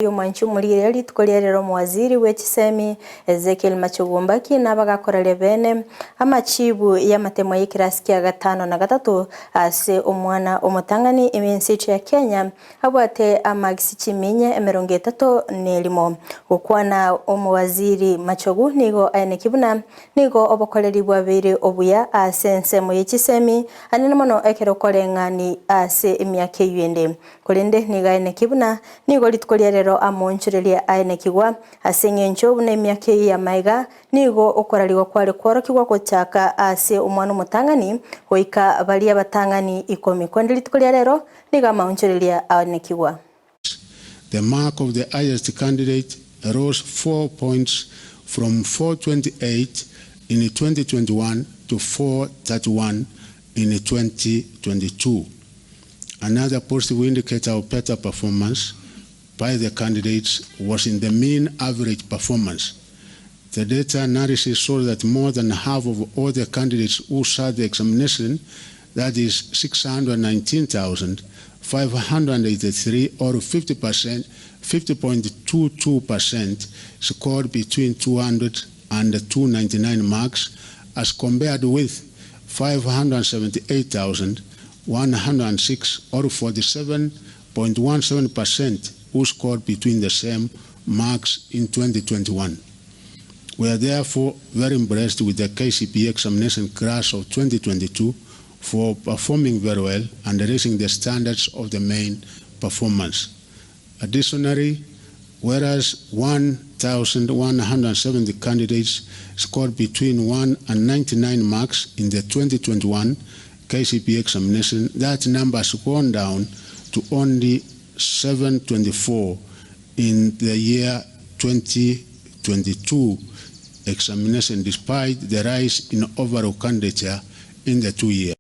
Mwanchu mulireri tukolierero mwaziri w'ekisemi Ezekiel Machugumbaki n'abagakorera bene amachibu y'amatemo y'ikirasi kya gatano na gatatu ase omwana omutangani eminsi ya Kenya abwate amagisi kiminye 31 gukwana omwaziri Machugu nigo aine kibuna nigo obokoleri bwabere obuya ase ensemo y'ekisemi anene mono ekero kolengani ase emyaka yende kolende niga aine kibuna nigo litukolierero amonchurelia aine kigwa asengencho bune emyaka ya maiga nigo okoraliwa kwale kworokigwa kochaka ase omwana omutangani hoika bali abatangani 10 kondeli tukolia rero niga amonchurelia aine kigwa. The mark of the highest candidate rose 4 points from 428 in 2021 to 431 in 2022. Another positive indicator of better performance by the candidates was in the mean average performance. The data analysis showed that more than half of all the candidates who sat the examination, that is 619,583 or 50.22%, scored between 200 and 299 marks, as compared with 578,106 or 47.17% who scored between the same marks in 2021. We are therefore very impressed with the KCPE examination class of 2022 for performing very well and raising the standards of the main performance. Additionally, whereas 1,170 candidates scored between 1 and 99 marks in the 2021 KCPE examination, that number has gone down to only 724 in the year 2022 examination, despite the rise in overall candidature in the 2 years.